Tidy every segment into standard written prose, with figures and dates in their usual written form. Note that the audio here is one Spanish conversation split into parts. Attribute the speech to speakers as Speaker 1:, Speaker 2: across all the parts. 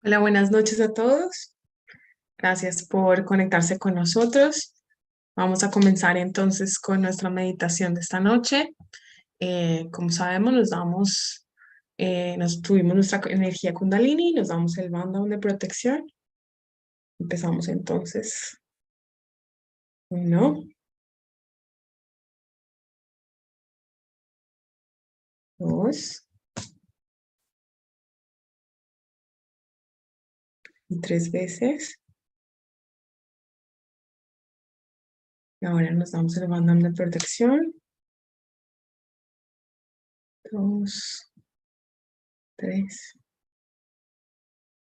Speaker 1: Hola, buenas noches a todos. Gracias por conectarse con nosotros. Vamos a comenzar entonces con nuestra meditación de esta noche. Como sabemos, nos tuvimos nuestra energía Kundalini, nos damos el bandón de protección. Empezamos entonces. 1, 2, y 3 veces. Y ahora nos damos el bandón de protección. 2, 3,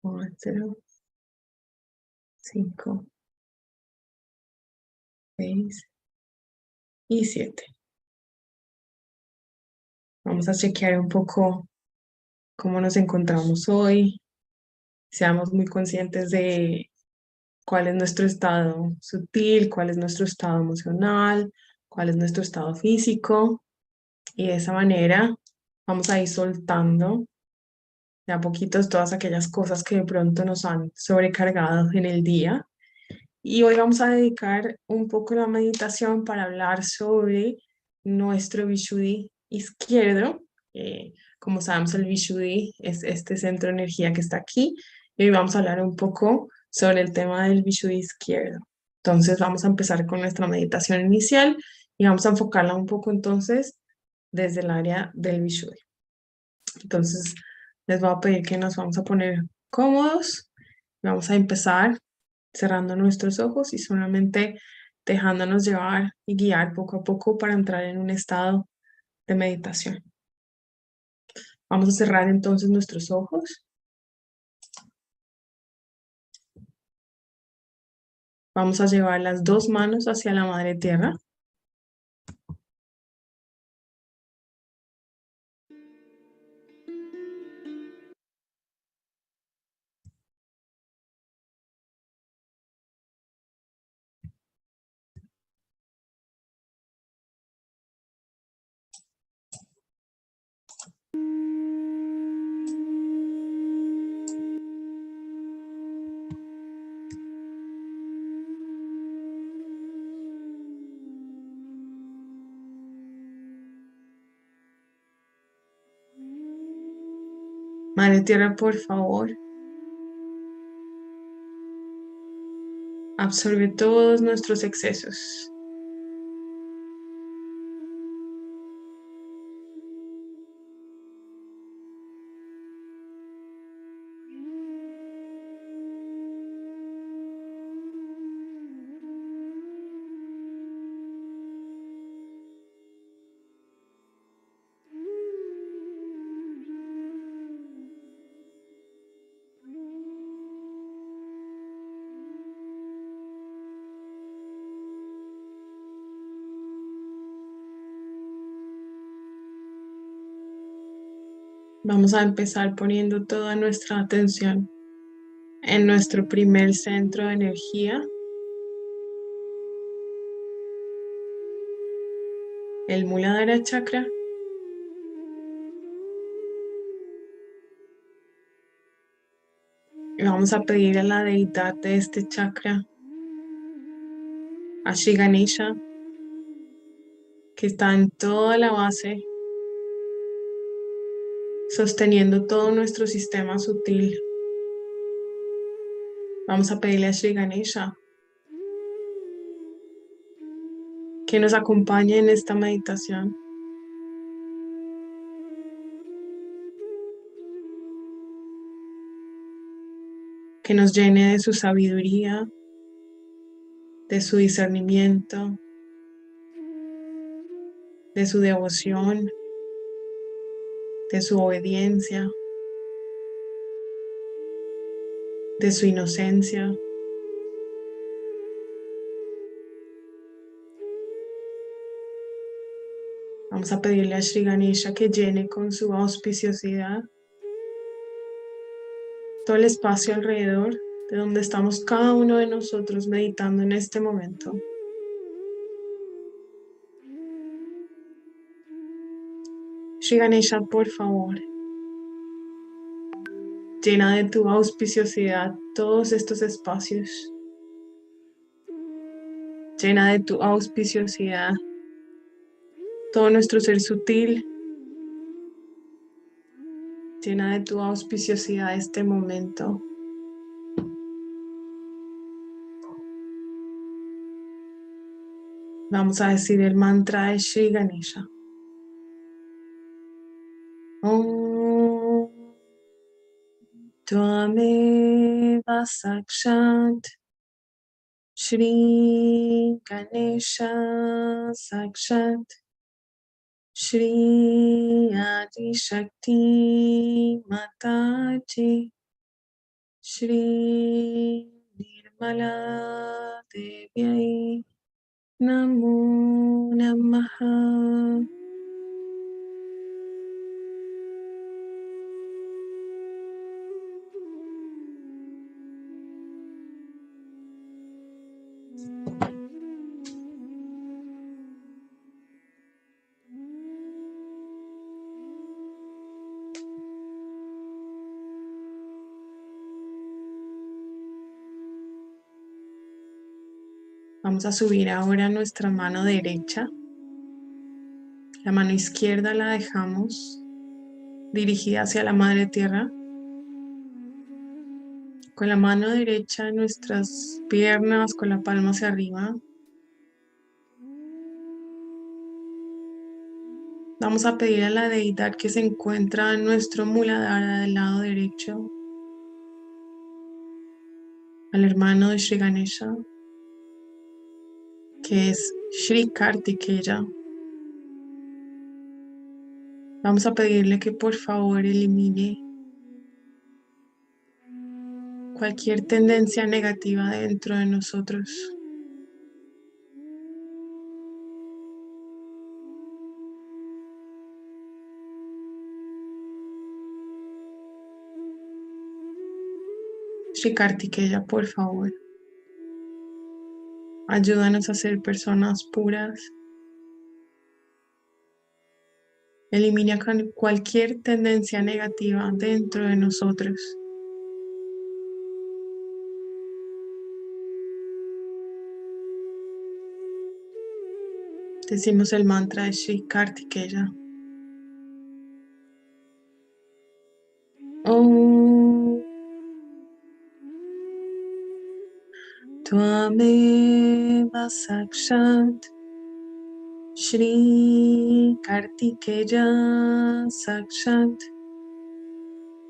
Speaker 1: 4, 5, 6 y 7. Vamos a chequear un poco cómo nos encontramos hoy. Seamos muy conscientes de cuál es nuestro estado sutil, cuál es nuestro estado emocional, cuál es nuestro estado físico. Y de esa manera vamos a ir soltando de a poquitos todas aquellas cosas que de pronto nos han sobrecargado en el día. Y hoy vamos a dedicar un poco la meditación para hablar sobre nuestro Vishuddhi izquierdo. Como sabemos, el Vishuddhi es este centro de energía que está aquí. Y hoy vamos a hablar un poco sobre el tema del Vishuddhi izquierdo. Entonces vamos a empezar con nuestra meditación inicial y vamos a enfocarla un poco entonces desde el área del Vishuddhi. Entonces les voy a pedir que nos vamos a poner cómodos. Vamos a empezar cerrando nuestros ojos y solamente dejándonos llevar y guiar poco a poco para entrar en un estado de meditación. Vamos a cerrar entonces nuestros ojos. Vamos a llevar las 2 manos hacia la Madre Tierra. Madre Tierra, por favor, absorbe todos nuestros excesos. Vamos a empezar poniendo toda nuestra atención en nuestro primer centro de energía, el Muladhara Chakra. Y vamos a pedir a la deidad de este chakra, a Shri Ganesha, que está en toda la base, sosteniendo todo nuestro sistema sutil. Vamos a pedirle a Shri Ganesha que nos acompañe en esta meditación, que nos llene de su sabiduría, de su discernimiento, de su devoción, de su obediencia, de su inocencia. Vamos a pedirle a Shri Ganesha que llene con su auspiciosidad todo el espacio alrededor de donde estamos cada uno de nosotros meditando en este momento. Shri Ganesha, por favor, llena de tu auspiciosidad todos estos espacios. Llena de tu auspiciosidad todo nuestro ser sutil. Llena de tu auspiciosidad este momento. Vamos a decir el mantra de Shri Ganesha. Om Tvameva Sakshat Shri Ganesha Sakshat Shri Adi Shakti Mataji Shri Nirmala Devyai Namo Namaha. Vamos a subir ahora nuestra mano derecha. La mano izquierda la dejamos dirigida hacia la Madre Tierra. Con la mano derecha en nuestras piernas, con la palma hacia arriba. Vamos a pedir a la deidad que se encuentra en nuestro Muladhara del lado derecho, al hermano de Shri Ganesha, que es Shri Kartikeya. Vamos a pedirle que por favor elimine cualquier tendencia negativa dentro de nosotros. Shri Kartikeya, por favor, ayúdanos a ser personas puras. Elimina cualquier tendencia negativa dentro de nosotros. Decimos el mantra de Shri Kartikeya. Om Tvameva Sakshat Shri Kartikeya Sakshat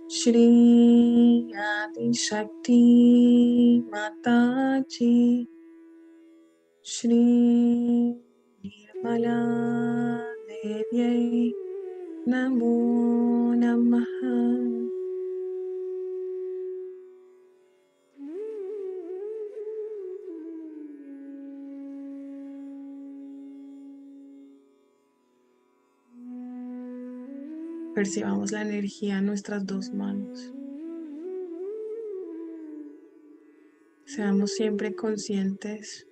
Speaker 1: Shri Adi Shakti Mataji Shri Nirmala Devyai Namo Namaha. Percibamos la energía en nuestras dos manos. Seamos siempre conscientes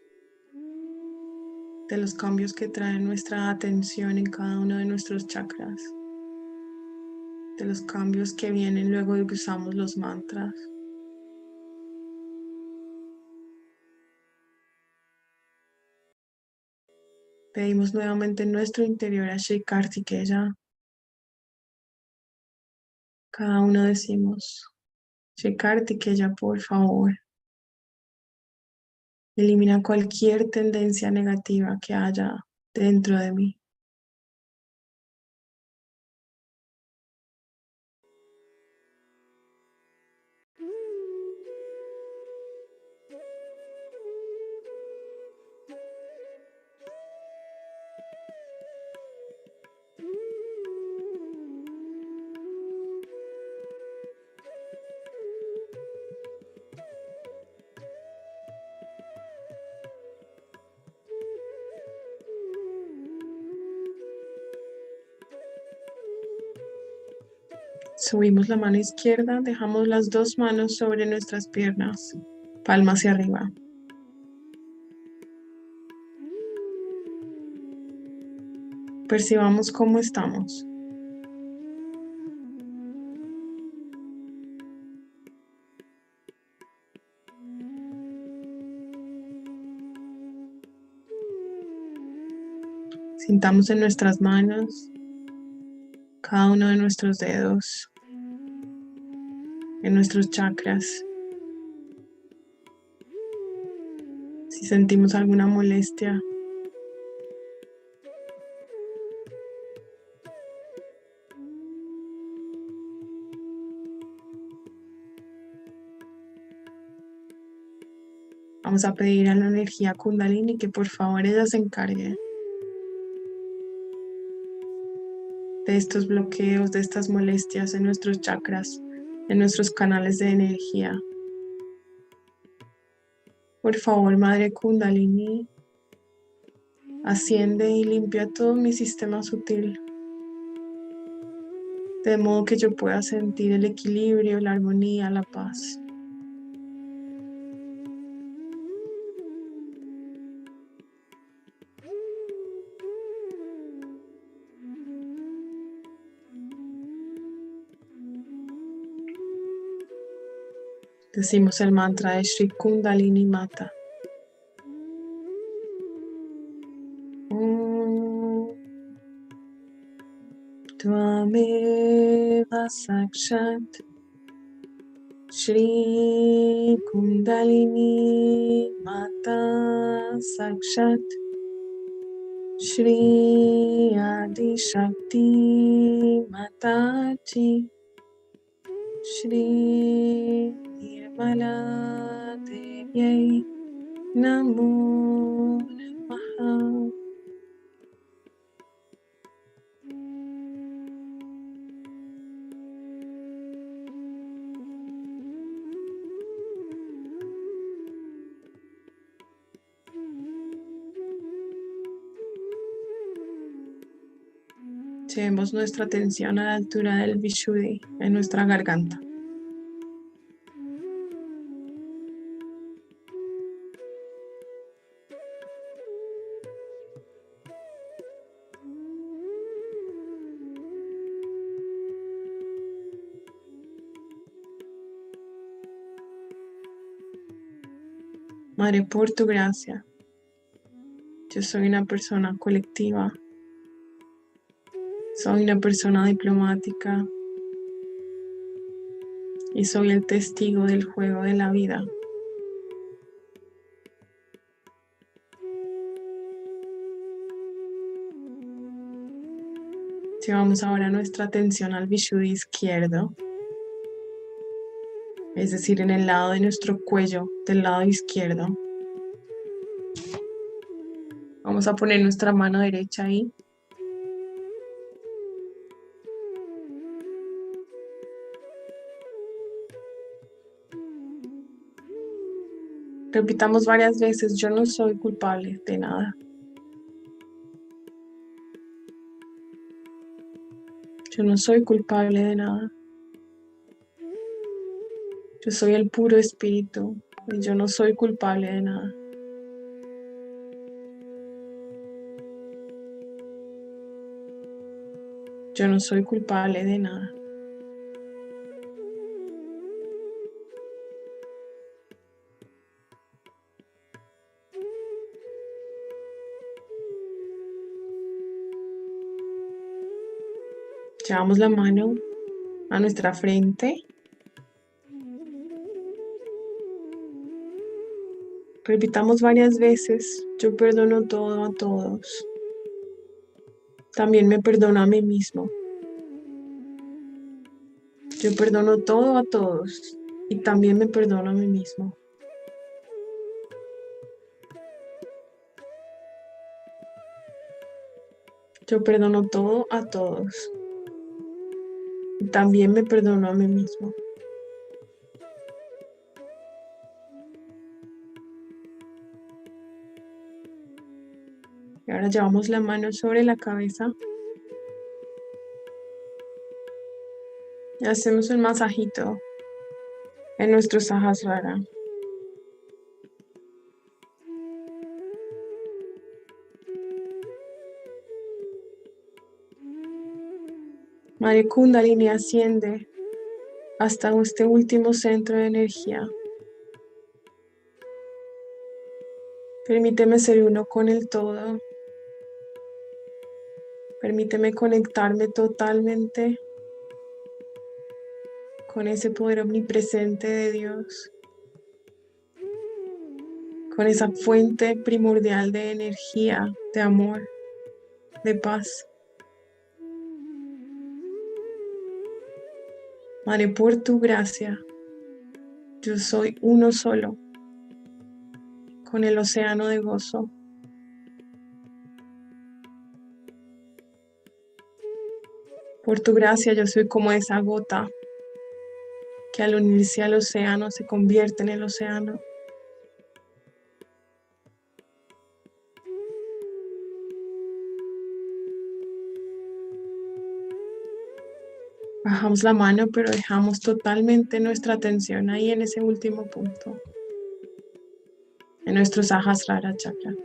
Speaker 1: de los cambios que traen nuestra atención en cada uno de nuestros chakras, de los cambios que vienen luego de que usamos los mantras. Pedimos nuevamente en nuestro interior a Shri Kartikeya. Cada uno decimos, Shri Kartikeya, por favor, elimina cualquier tendencia negativa que haya dentro de mí. Subimos la mano izquierda, dejamos las dos manos sobre nuestras piernas, palma hacia arriba. Percibamos cómo estamos. Sintamos en nuestras manos cada uno de nuestros dedos, en nuestros chakras. Si sentimos alguna molestia, Vamos a pedir a la energía Kundalini que por favor ella se encargue de estos bloqueos, de estas molestias en nuestros chakras, en nuestros canales de energía. Por favor, Madre Kundalini, asciende y limpia todo mi sistema sutil, de modo que yo pueda sentir el equilibrio, la armonía, la paz. Decimos el mantra de Shri Kundalini Mata. Tvameva Sakshat Shri Kundalini Mata Sakshat Shri Adi Shakti Mataji Shri Nirmala Devyai Namo Namaha. Llevemos nuestra atención a la altura del Vishuddhi, en nuestra garganta. Madre, por tu gracia, yo soy una persona colectiva, soy una persona diplomática y soy el testigo del juego de la vida. Llevamos ahora nuestra atención al Vishuddhi izquierdo, es decir, en el lado de nuestro cuello, del lado izquierdo. Vamos a poner nuestra mano derecha ahí. Repitamos varias veces, yo no soy culpable de nada. Yo no soy culpable de nada. Yo soy el puro espíritu y yo no soy culpable de nada. Yo no soy culpable de nada. Llevamos la mano a nuestra frente. Repitamos varias veces, yo perdono todo a todos. También me perdono a mí mismo. Yo perdono todo a todos y también me perdono a mí mismo. Yo perdono todo a todos y también me perdono a mí mismo. Y ahora llevamos la mano sobre la cabeza y hacemos un masajito en nuestro Sahasrara. Madre Kundalini asciende hasta este último centro de energía. Permíteme ser uno con el todo. Permíteme conectarme totalmente con ese poder omnipresente de Dios, con esa fuente primordial de energía, de amor, de paz. Madre, por tu gracia, yo soy uno solo con el océano de gozo. Por tu gracia yo soy como esa gota que al unirse al océano se convierte en el océano. Bajamos la mano, pero dejamos totalmente nuestra atención ahí en ese último punto, en nuestro Sahasrara chakra.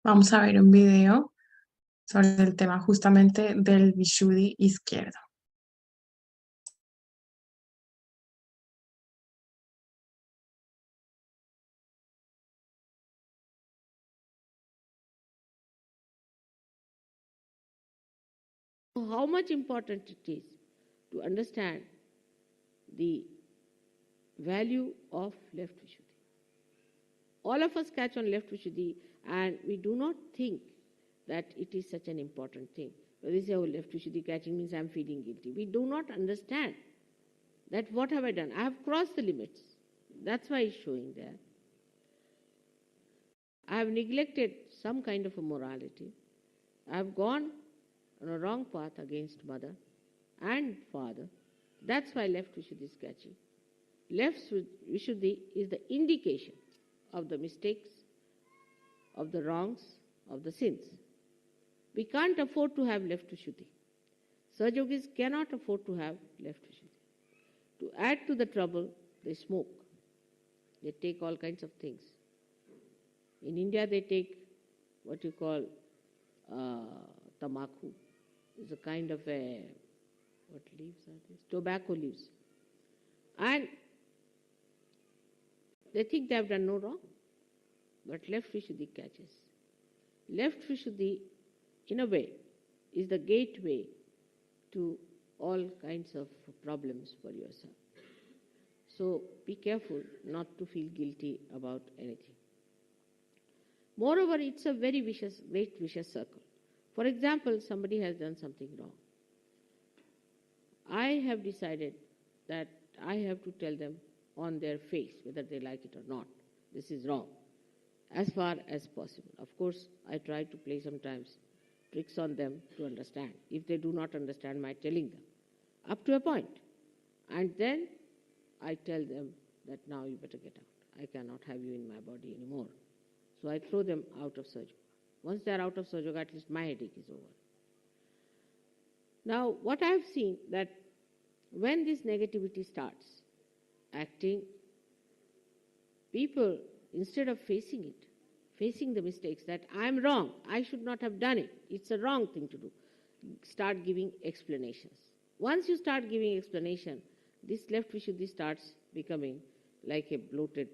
Speaker 1: Vamos a ver un video sobre el tema justamente del Vishuddhi izquierdo.
Speaker 2: How much important it is to understand the value of left Vishuddhi. All of us catch on left Vishuddhi and we do not think that it is such an important thing. When we say, oh, left Vishuddhi catching means I am feeling guilty. We do not understand that what have I done? I have crossed the limits. That's why it's showing there. I have neglected some kind of a morality. I have gone on a wrong path against mother and father. That's why left Vishuddhi is catching. Left Vishuddhi is the indication of the mistakes, of the wrongs, of the sins. We can't afford to have left Vishuddhi. Sahajogis cannot afford to have left Vishuddhi. To add to the trouble, they smoke. They take all kinds of things. In India, they take what you call tamaku. It's a kind of a, what leaves are these? Tobacco leaves. And they think they have done no wrong. But left Vishuddhi catches. Left Vishuddhi, in a way, is the gateway to all kinds of problems for yourself. So be careful not to feel guilty about anything. Moreover, it's a very vicious, great vicious circle. For example, somebody has done something wrong. I have decided that I have to tell them on their face whether they like it or not. This is wrong, as far as possible. Of course, I try to play sometimes tricks on them to understand. If they do not understand my telling them, up to a point. And then I tell them that now you better get out. I cannot have you in my body anymore. So I throw them out of Sahaja Yoga. Once they are out of Sahaja Yoga, at least my headache is over. Now, what I have seen that when this negativity starts acting, people, instead of facing it, facing the mistakes that I'm wrong, I should not have done it, it's a wrong thing to do, start giving explanations. Once you start giving explanation, this left Vishuddhi starts becoming like a bloated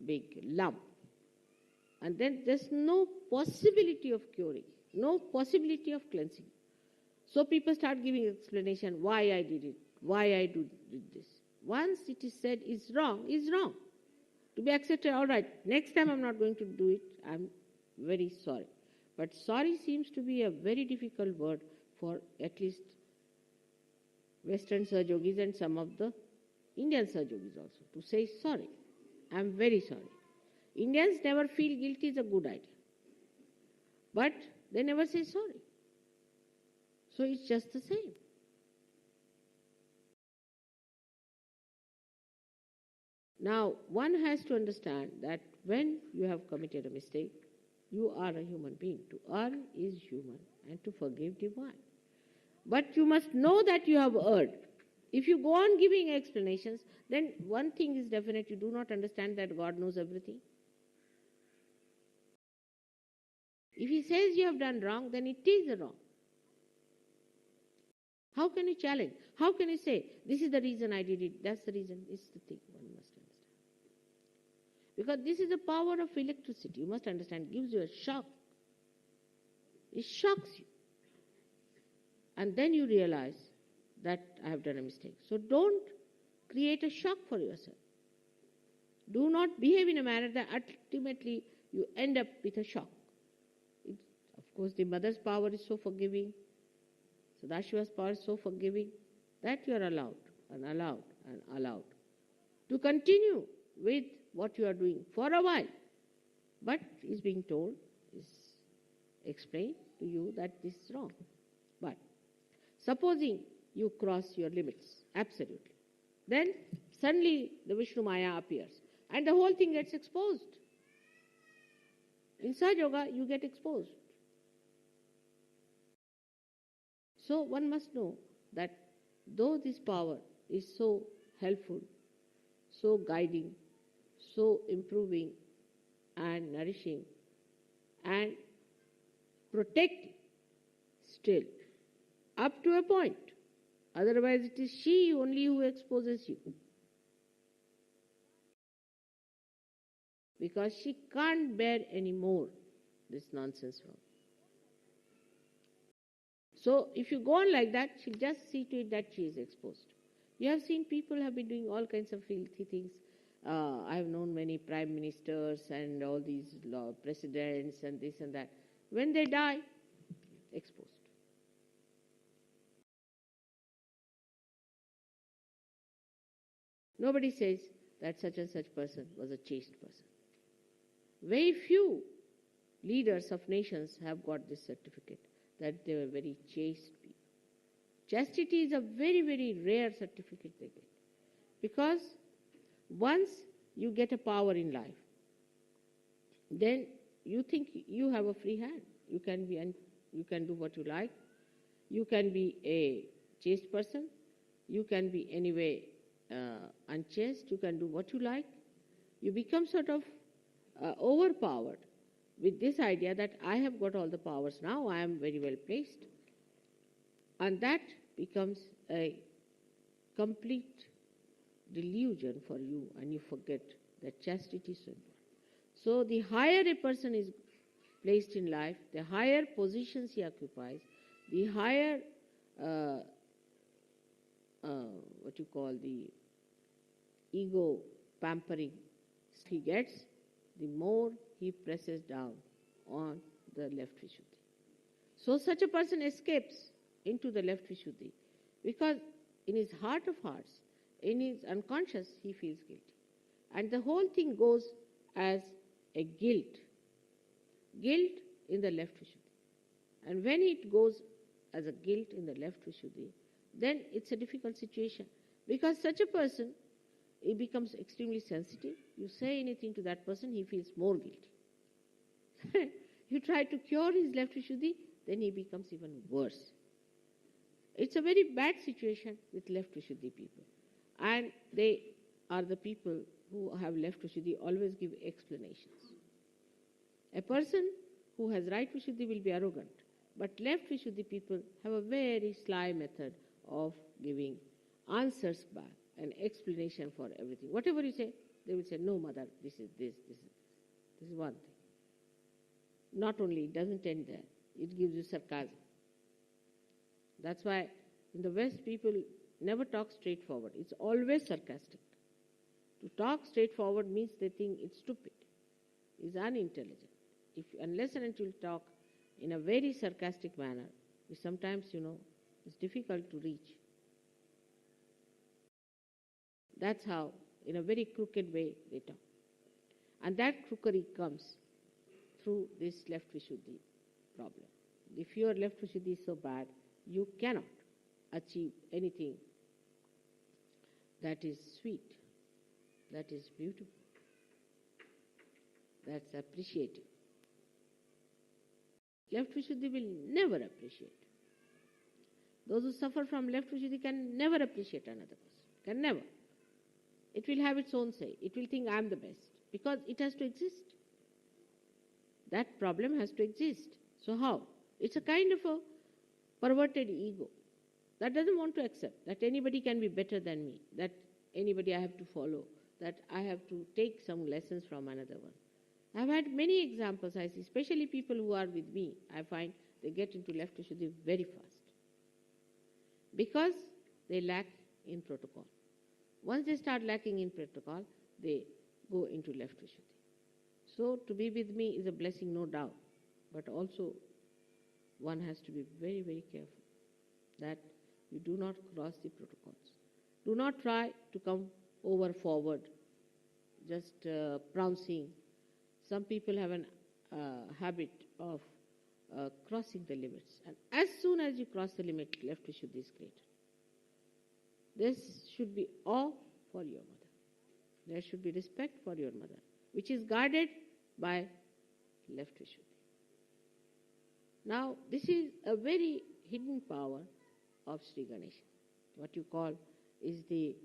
Speaker 2: big lump. And then there's no possibility of curing, no possibility of cleansing. So people start giving explanation why I did it, why I did this. Once it is said is wrong, to be accepted, all right, next time I'm not going to do it, I'm very sorry. But sorry seems to be a very difficult word for at least Western Sahaja Yogis and some of the Indian Sahaja Yogis also, to say sorry. I'm very sorry. Indians never feel guilty is a good idea. But they never say sorry. So it's just the same. Now, one has to understand that when you have committed a mistake, you are a human being. To err is human and to forgive divine. But you must know that you have erred. If you go on giving explanations, then one thing is definite, you do not understand that God knows everything. If he says you have done wrong, then it is wrong. How can you challenge? How can you say, this is the reason I did it, that's the reason? It's the thing one must understand. Because this is the power of electricity. You must understand, it gives you a shock. It shocks you. And then you realize that I have done a mistake. So don't create a shock for yourself. Do not behave in a manner that ultimately you end up with a shock. Of course, the mother's power is so forgiving. Sadashiva's power is so forgiving that you are allowed and allowed and allowed to continue with what you are doing for a while. But is being told, is explained to you that this is wrong. But supposing you cross your limits, absolutely, then suddenly the Vishnu Maya appears and the whole thing gets exposed. In Sahaja Yoga, you get exposed. So one must know that though this power is so helpful, so guiding, so improving and nourishing and protecting, still, up to a point. Otherwise it is she only who exposes you. Because she can't bear any more this nonsense from. So if you go on like that, she'll just see to it that she is exposed. You have seen people have been doing all kinds of filthy things. I have known many prime ministers and all these presidents and this and that. When they die, exposed. Nobody says that such and such person was a chaste person. Very few leaders of nations have got this certificate, that they were very chaste people. Chastity is a very, very rare certificate they get. Because once you get a power in life, then you think you have a free hand. You can do what you like. You can be a chaste person. You can be anyway unchaste. You can do what you like. You become sort of overpowered with this idea that I have got all the powers now, I am very well placed. And that becomes a complete delusion for you, and you forget that chastity is so important. So the higher a person is placed in life, the higher positions he occupies, the higher what you call the ego pampering he gets, the more he presses down on the left Vishuddhi. So such a person escapes into the left Vishuddhi because in his heart of hearts, in his unconscious, he feels guilty. And the whole thing goes as a guilt. Guilt in the left Vishuddhi. And when it goes as a guilt in the left Vishuddhi, then it's a difficult situation. Because such a person, he becomes extremely sensitive. You say anything to that person, he feels more guilty. You try to cure his left Vishuddhi, then he becomes even worse. It's a very bad situation with left Vishuddhi people. And they are the people who have left Vishuddhi always give explanations. A person who has right Vishuddhi will be arrogant. But left Vishuddhi people have a very sly method of giving answers back, an explanation for everything. Whatever you say, they will say, no, mother, this is one thing. Not only, it doesn't end there. It gives you sarcasm. That's why in the West, people never talk straightforward. It's always sarcastic. To talk straightforward means they think it's stupid, it's unintelligent. Unless and until you talk in a very sarcastic manner, which sometimes, it's difficult to reach. That's how, in a very crooked way, they talk. And that crookery comes through this left Vishuddhi problem. If your left Vishuddhi is so bad, you cannot achieve anything that is sweet, that is beautiful, that's appreciated. Left Vishuddhi will never appreciate. Those who suffer from left Vishuddhi can never appreciate another person, can never. It will have its own say. It will think I am the best because it has to exist. that problem has to exist. So how? It's a kind of a perverted ego that doesn't want to accept that anybody can be better than me, that anybody I have to follow, that I have to take some lessons from another one. I've had many examples I see, especially people who are with me. I find they get into left Vishuddhi very fast because they lack in protocol. Once they start lacking in protocol, they go into left Vishuddhi. So to be with me is a blessing, no doubt, but also one has to be very, very careful that you do not cross the protocols. Do not try to come over forward, just prancing. Some people have a habit of crossing the limits. And as soon as you cross the limit, left Vishuddhi is created. This should be awe for your mother. There should be respect for your mother, which is guarded by left Vishuddhi. Now, this is a very hidden power of Sri Ganesha. What you call is the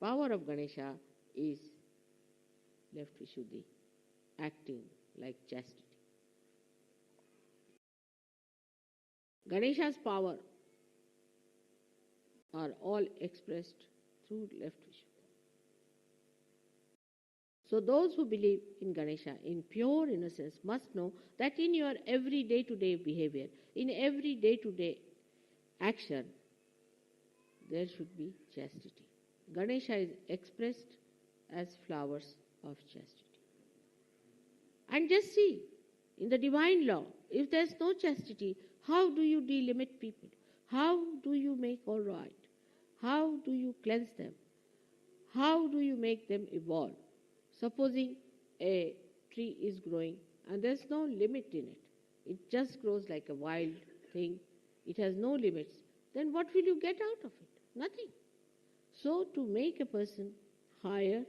Speaker 2: power of Ganesha is left Vishuddhi, acting like chastity. Ganesha's power are all expressed through left Vishuddhi. So those who believe in Ganesha in pure innocence must know that in your every day-to-day behavior, in every day-to-day action, there should be chastity. Ganesha is expressed as flowers of chastity. And just see, in the divine law, if there's no chastity, how do you delimit people? How do you make all right? How do you cleanse them? How do you make them evolve? Supposing a tree is growing and there's no limit in it, it just grows like a wild thing, it has no limits, then what will you get out of it? Nothing. So to make a person higher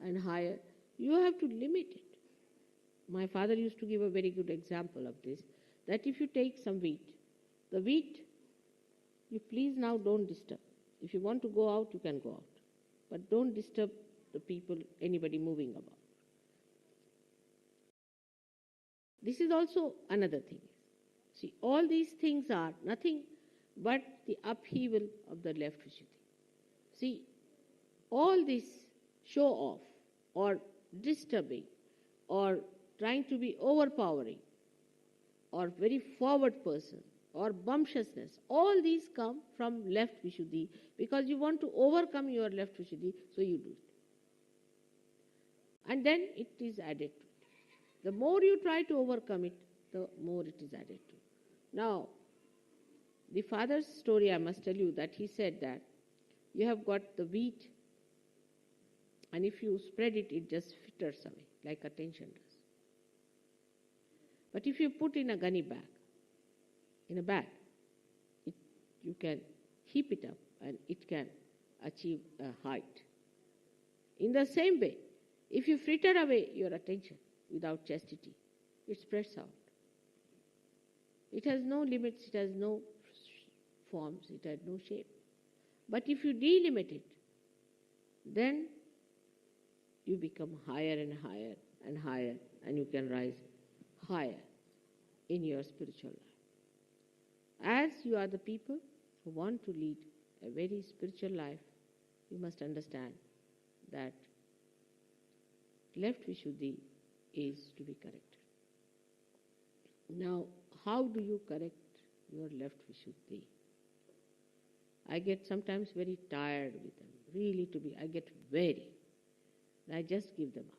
Speaker 2: and higher, you have to limit it. My father used to give a very good example of this, that if you take some wheat, the wheat, you please now don't disturb. If you want to go out, you can go out. But don't disturb the people, anybody moving about. This is also another thing. See, all these things are nothing but the upheaval of the left Vishuddhi. See, all this show off or disturbing or trying to be overpowering or very forward person or bumptiousness, all these come from left Vishuddhi because you want to overcome your left Vishuddhi, so you do it. And then it is added to it. The more you try to overcome it, the more it is added to. Now, the father's story, I must tell you that he said that you have got the wheat and if you spread it, it just fritters away like attention does. But if you put in a gunny bag, you can heap it up and it can achieve a height. In the same way, if you fritter away your attention without chastity, it spreads out. It has no limits, it has no forms, it has no shape. But if you delimit it, then you become higher and higher and higher, and you can rise higher in your spiritual life. As you are the people who want to lead a very spiritual life, you must understand that left Vishuddhi is to be corrected. Now, how do you correct your left Vishuddhi? I get sometimes very tired with them, really I get very. I just give them up.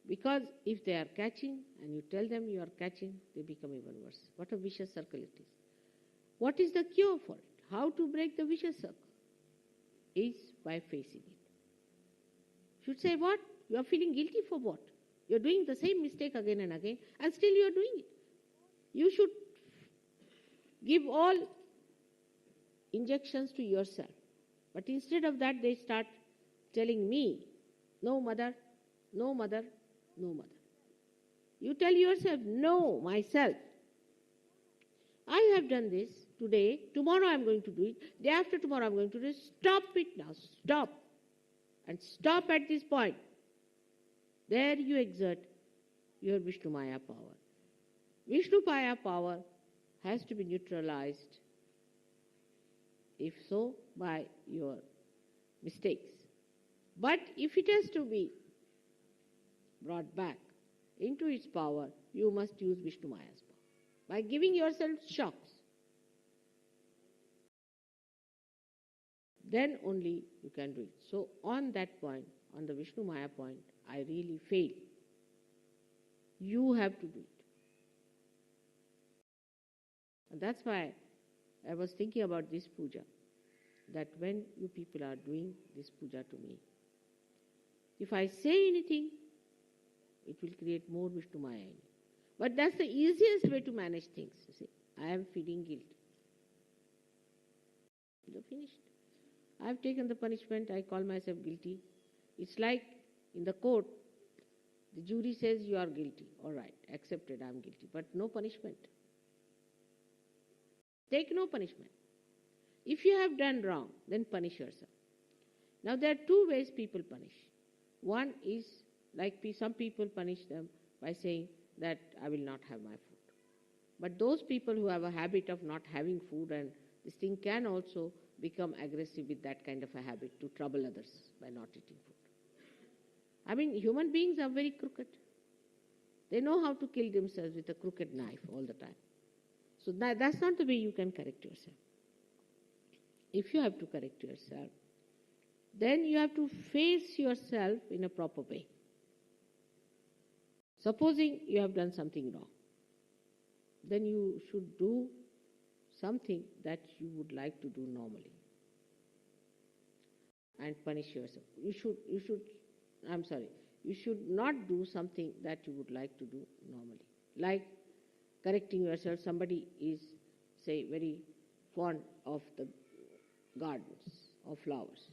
Speaker 2: Because if they are catching and you tell them you are catching, they become even worse. What a vicious circle it is. What is the cure for it? How to break the vicious circle? Is by facing it. You should say, what? You are feeling guilty for what? You are doing the same mistake again and again, and still you are doing it. You should give all injections to yourself. But instead of that, they start telling me, no mother, no mother, no mother. You tell yourself, no, myself. I have done this today, tomorrow I am going to do it, day after tomorrow I am going to do it. Stop it now, stop. And stop at this point. There you exert your Vishnu Maya power. Vishnu Maya power has to be neutralized, if so, by your mistakes. But if it has to be brought back into its power, you must use Vishnu Maya's power by giving yourself shocks. Then only you can do it. So on that point, on the Vishnu Maya point, I really fail. You have to do it. And that's why I was thinking about this puja, that when you people are doing this puja to me, if I say anything, it will create more Vishnu Maya in you. But that's the easiest way to manage things. You see, I am feeling guilt. You're finished. I have taken the punishment, I call myself guilty. It's like in the court, the jury says you are guilty. All right, accepted, I am guilty. But no punishment. Take no punishment. If you have done wrong, then punish yourself. Now there are two ways people punish. One is like some people punish them by saying that I will not have my food. But those people who have a habit of not having food, and this thing can also become aggressive with that kind of a habit to trouble others by not eating food. I mean, human beings are very crooked. They know how to kill themselves with a crooked knife all the time. So that's not the way you can correct yourself. If you have to correct yourself, then you have to face yourself in a proper way. Supposing you have done something wrong, then you should do something that you would like to do normally and punish yourself. You should not do something that you would like to do normally. Like correcting yourself, somebody is, say, very fond of the gardens of flowers.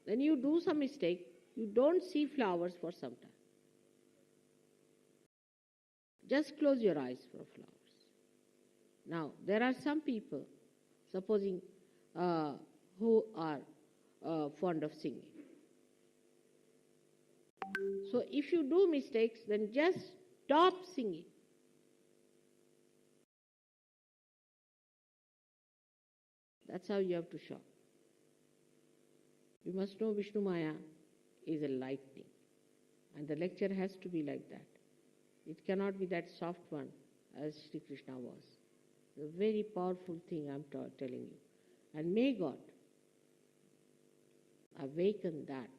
Speaker 2: Then you do some mistake, you don't see flowers for some time. Just close your eyes for flowers. Now, there are some people, supposing, who are fond of singing. So if you do mistakes, then just stop singing. That's how you have to show. You must know Vishnu Maya is a lightning, and the lecture has to be like that. It cannot be that soft one as Sri Krishna was. The very powerful thing I'm telling you. And may God awaken that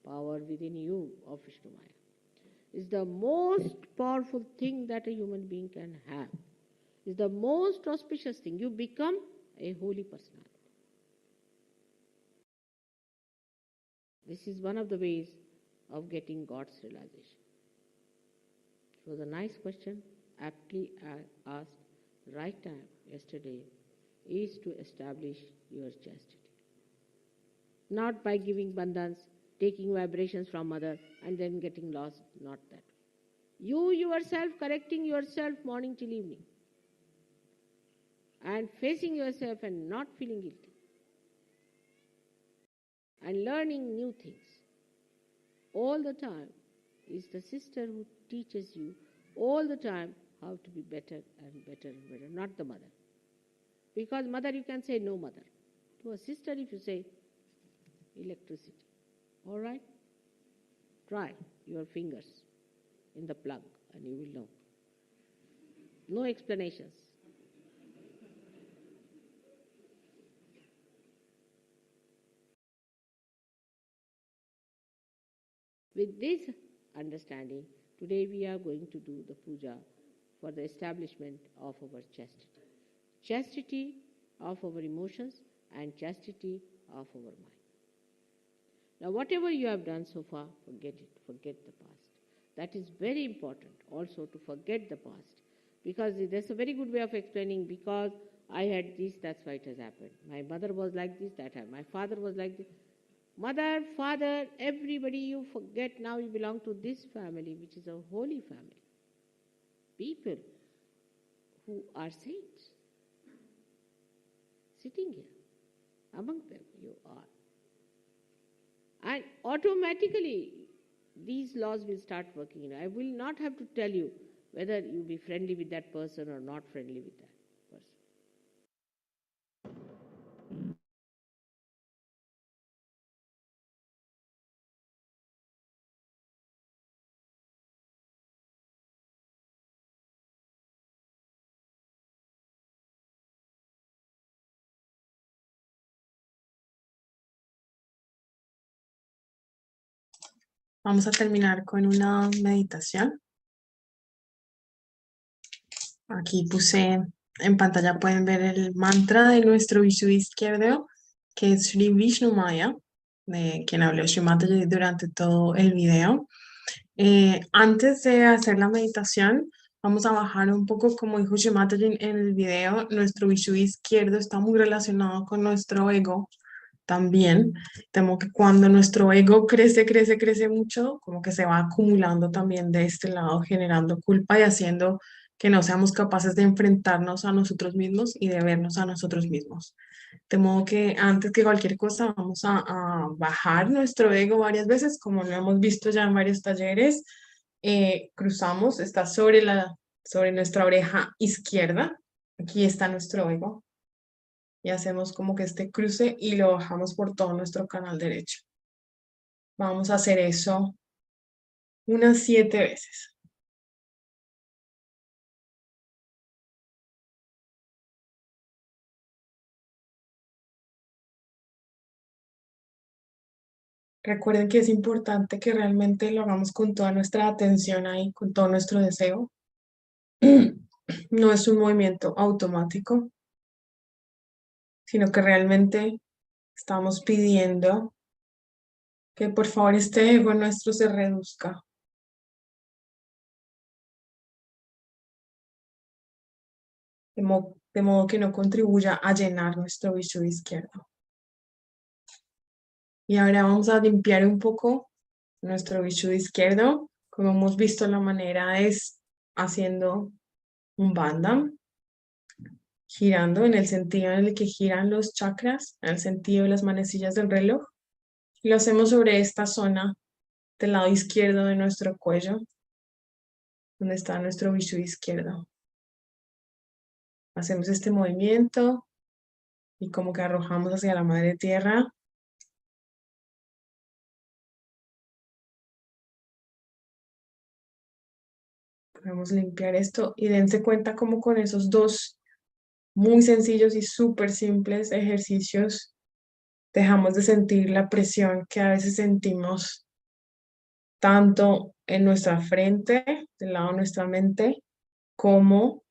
Speaker 2: power within you of Vishnu Maya. It's the most powerful thing that a human being can have. It's the most auspicious thing. You become a holy personality. This is one of the ways of getting God's realization. It was a nice question, aptly asked. The right time yesterday is to establish your chastity. Not by giving bandhans, taking vibrations from mother and then getting lost, not that way. You yourself correcting yourself morning till evening and facing yourself and not feeling guilty and learning new things. All the time is the sister who teaches you all the time how to be better and better and better, not the mother. Because mother, you can say no mother. To a sister, if you say electricity, all right? Try your fingers in the plug and you will know. No explanations. With this understanding, today we are going to do the puja for the establishment of our chastity. Chastity of our emotions and chastity of our mind. Now whatever you have done so far, forget it, forget the past. That is very important also to forget the past. Because there's a very good way of explaining, because I had this, that's why it has happened. My mother was like this, that happened. My father was like this. Mother, father, everybody you forget, now you belong to this family, which is a holy family. People who are saints, sitting here, among them you are. And automatically these laws will start working. I will not have to tell you whether you be friendly with that person or not friendly with that person.
Speaker 1: Vamos a terminar con una meditación. Aquí puse en pantalla, pueden ver el mantra de nuestro Vishu izquierdo, que es Sri Vishnu Maya, de quien habló Shri Mataji durante todo el video. Antes de hacer la meditación, vamos a bajar un poco, como dijo Shri Mataji en el video, nuestro Vishu izquierdo está muy relacionado con nuestro ego también. Temo que cuando nuestro ego crece mucho, como que se va acumulando también de este lado, generando culpa y haciendo que no seamos capaces de enfrentarnos a nosotros mismos y de vernos a nosotros mismos. De modo que antes que cualquier cosa vamos a bajar nuestro ego varias veces, como lo hemos visto ya en varios talleres. Cruzamos, está sobre nuestra oreja izquierda. Aquí está nuestro ego. Y hacemos como que este cruce y lo bajamos por todo nuestro canal derecho. Vamos a hacer eso unas 7 veces. Recuerden que es importante que realmente lo hagamos con toda nuestra atención ahí, con todo nuestro deseo. No es un movimiento automático, sino que realmente estamos pidiendo que por favor este ego nuestro se reduzca. De modo que no contribuya a llenar nuestro vishu izquierdo. Y ahora vamos a limpiar un poco nuestro vishu izquierdo. Como hemos visto, la manera es haciendo un bandham, girando en el sentido en el que giran los chakras, en el sentido de las manecillas del reloj. Y lo hacemos sobre esta zona del lado izquierdo de nuestro cuello, donde está nuestro vishu izquierdo. Hacemos este movimiento y como que arrojamos hacia la madre tierra. Podemos limpiar esto y dense cuenta como con esos dos muy sencillos y súper simples ejercicios dejamos de sentir la presión que a veces sentimos tanto en nuestra frente, del lado de nuestra mente, como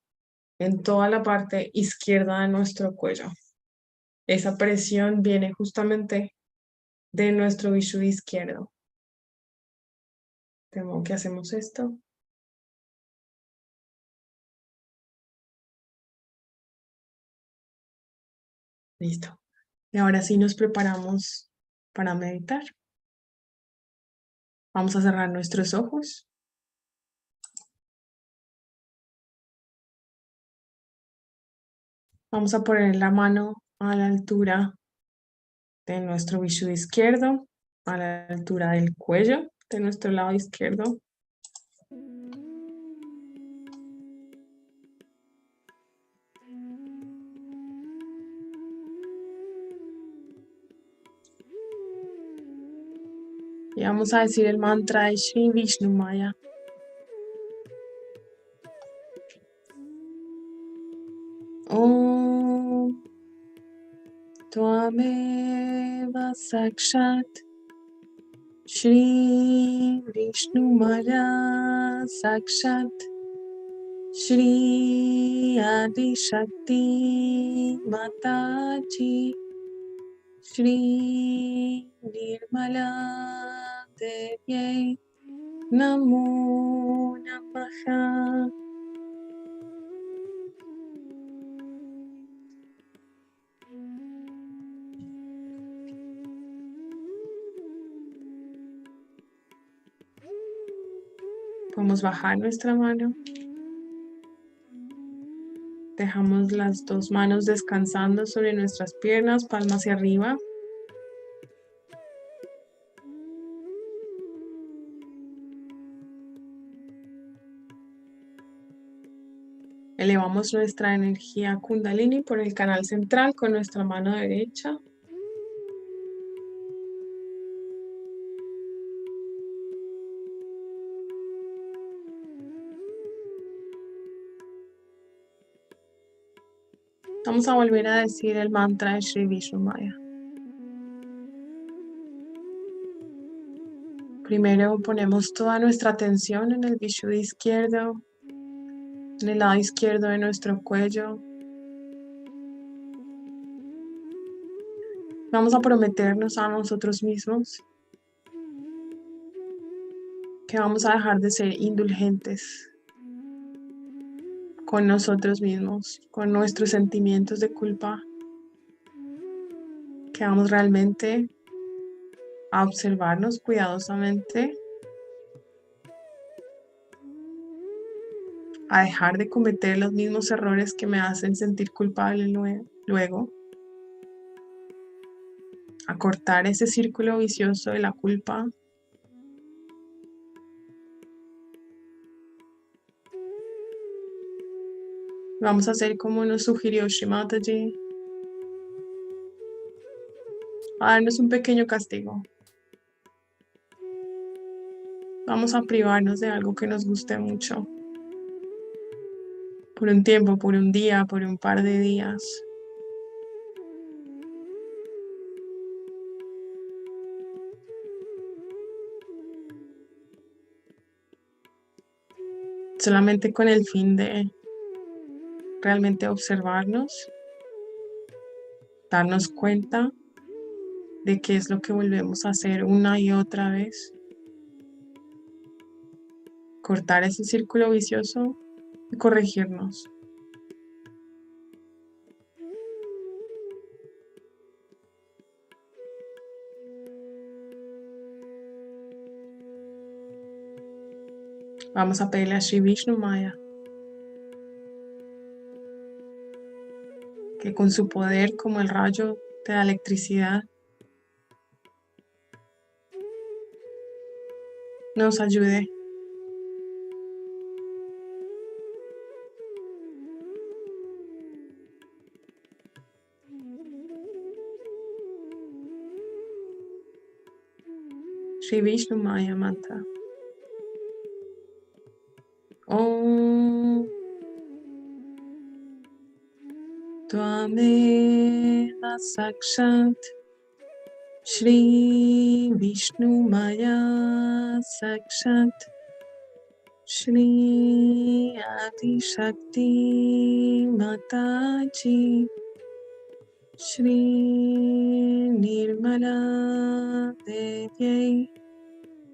Speaker 1: en toda la parte izquierda de nuestro cuello. Esa presión viene justamente de nuestro vishu izquierdo. De modo que hacemos esto. Listo. Y ahora sí nos preparamos para meditar. Vamos a cerrar nuestros ojos. Vamos a poner la mano a la altura de nuestro vishu izquierdo, a la altura del cuello de nuestro lado izquierdo. Y vamos a decir el mantra de Sri Vishnu Maya. Om Tvameva Sakshat Shri Vishnu Maya Sakshat Shri Adi Shakti Mataji Shri Nirmala Devyai Namo Namaha. Podemos bajar nuestra mano. Dejamos las dos manos descansando sobre nuestras piernas, palmas hacia arriba. Elevamos nuestra energía Kundalini por el canal central con nuestra mano derecha. Vamos a volver a decir el mantra de Sri Vishnu Maya. Primero ponemos toda nuestra atención en el Vishuddha izquierdo, en el lado izquierdo de nuestro cuello. Vamos a prometernos a nosotros mismos que vamos a dejar de ser indulgentes con nosotros mismos, con nuestros sentimientos de culpa, que vamos realmente a observarnos cuidadosamente, a dejar de cometer los mismos errores que me hacen sentir culpable luego, a cortar ese círculo vicioso de la culpa. Vamos a hacer como nos sugirió Shrimataji, a darnos un pequeño castigo. Vamos a privarnos de algo que nos guste mucho. Por un tiempo, por un día, por un par de días. Solamente con el fin de realmente observarnos, darnos cuenta de qué es lo que volvemos a hacer una y otra vez. Cortar ese círculo vicioso y corregirnos. Vamos a pedirle a Sri Vishnu Maya que con su poder como el rayo de la electricidad nos ayude Sri Vishnu Maya mantra. Om Tvameva Sakshat Shri Vishnu Maya Sakshat Shri Adi Shakti Mataji Shri Nirmala Devyai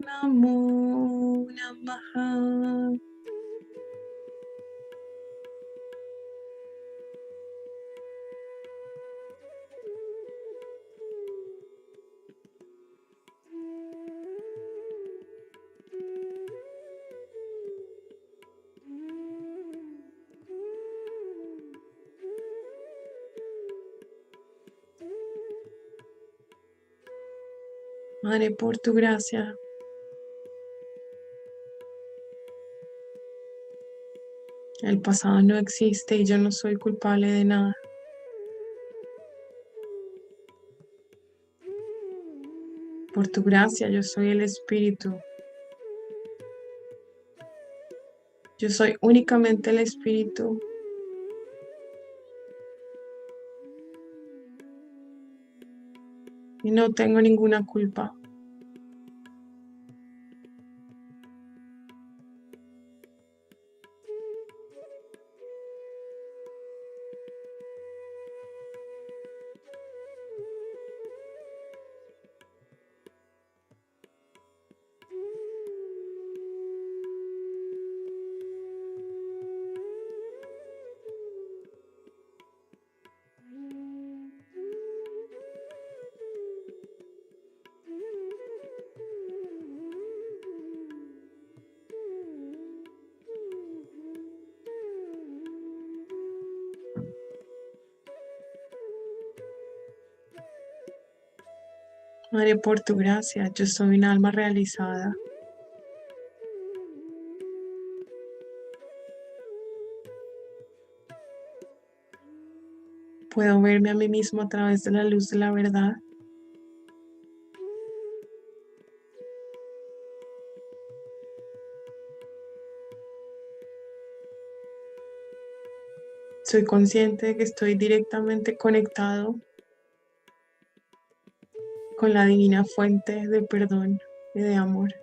Speaker 1: Namo Namaha. Madre, por tu gracia, el pasado no existe y yo no soy culpable de nada. Por tu gracia, yo soy el Espíritu. Yo soy únicamente el Espíritu. Y no tengo ninguna culpa. Madre, por tu gracia, yo soy un alma realizada. Puedo verme a mí mismo a través de la luz de la verdad. Soy consciente de que estoy directamente conectado con la divina fuente de perdón y de amor.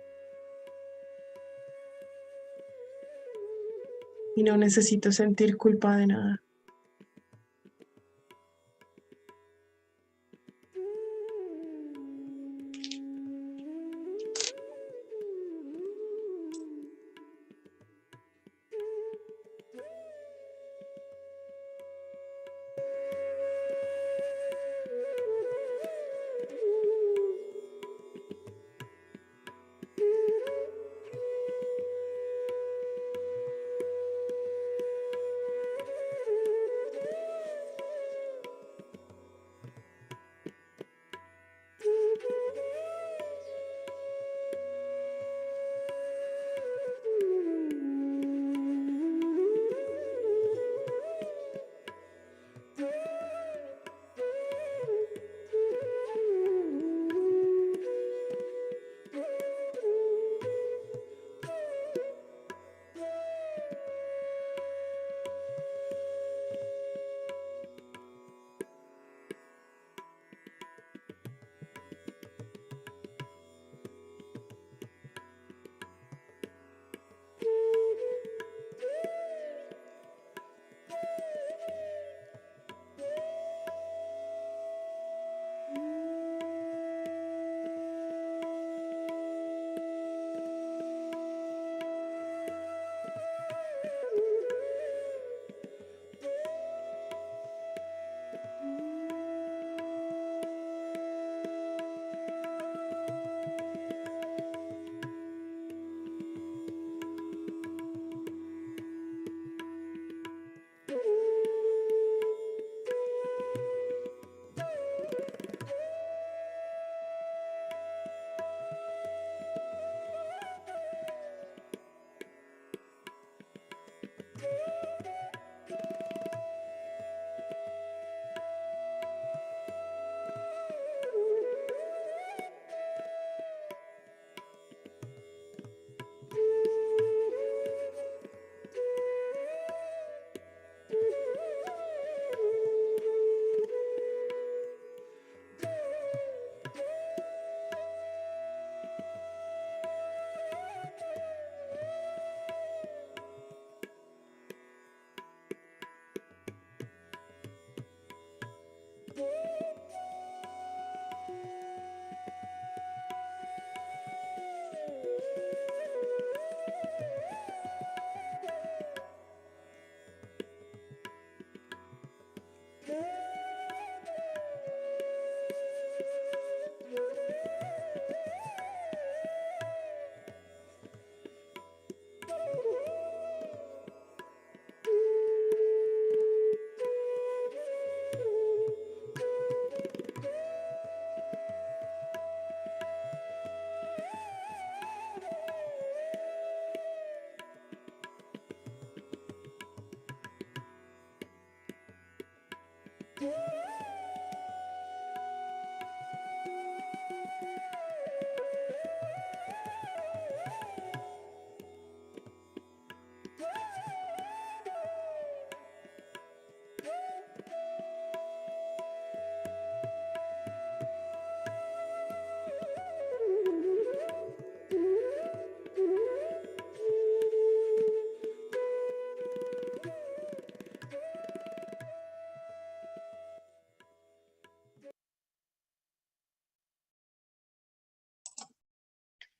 Speaker 1: Y no necesito sentir culpa de nada.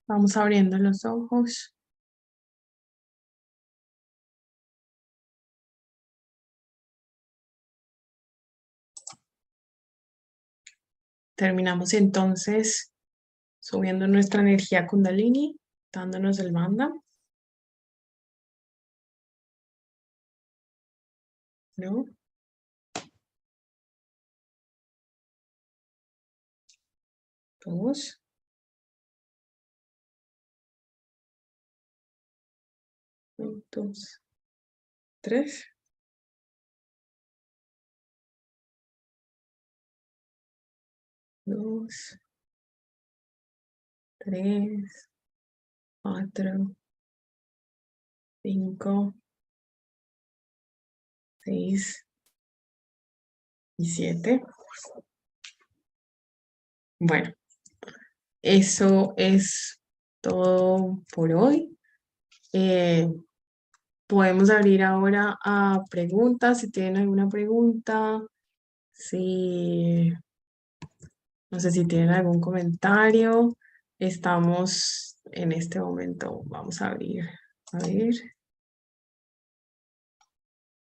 Speaker 1: Vamos abriendo los ojos. Terminamos entonces subiendo nuestra energía Kundalini, dándonos el bandha. ¿No? Dos. Dos. Tres. 2, 3, 4, 5, 6 y 7. Bueno, eso es todo por hoy. Podemos abrir ahora a preguntas, si tienen alguna pregunta, no sé si tienen algún comentario. Estamos en este momento, vamos a abrir, a ver,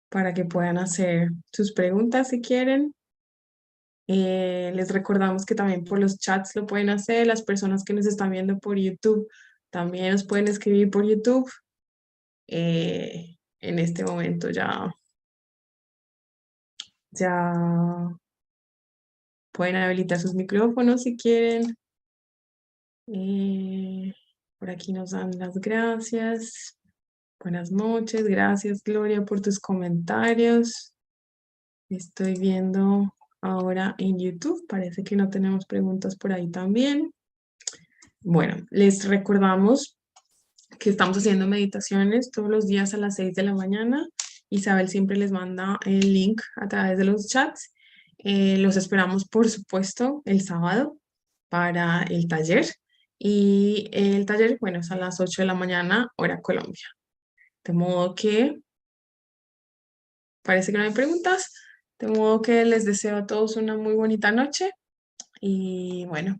Speaker 1: para que puedan hacer sus preguntas si quieren. Les recordamos que también por los chats lo pueden hacer. Las personas que nos están viendo por YouTube también nos pueden escribir por YouTube. En este momento ya pueden habilitar sus micrófonos si quieren. Por aquí nos dan las gracias. Buenas noches. Gracias, Gloria, por tus comentarios. Estoy viendo ahora en YouTube. Parece que no tenemos preguntas por ahí también. Bueno, les recordamos que estamos haciendo meditaciones todos los días a las 6 de la mañana. Isabel siempre les manda el link a través de los chats. Los esperamos, por supuesto, el sábado para el taller. Y el taller, bueno, es a las 8 de la mañana, hora Colombia. De modo que parece que no hay preguntas. De modo que les deseo a todos una muy bonita noche. Y bueno,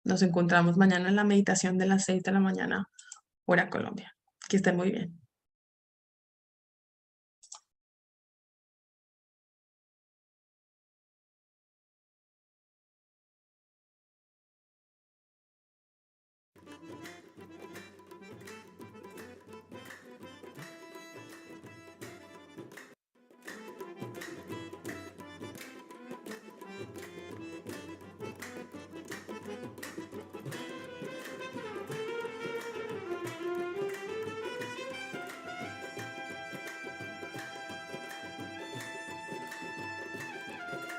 Speaker 1: nos encontramos mañana en la meditación de las 6 de la mañana, hora Colombia. Que estén muy bien.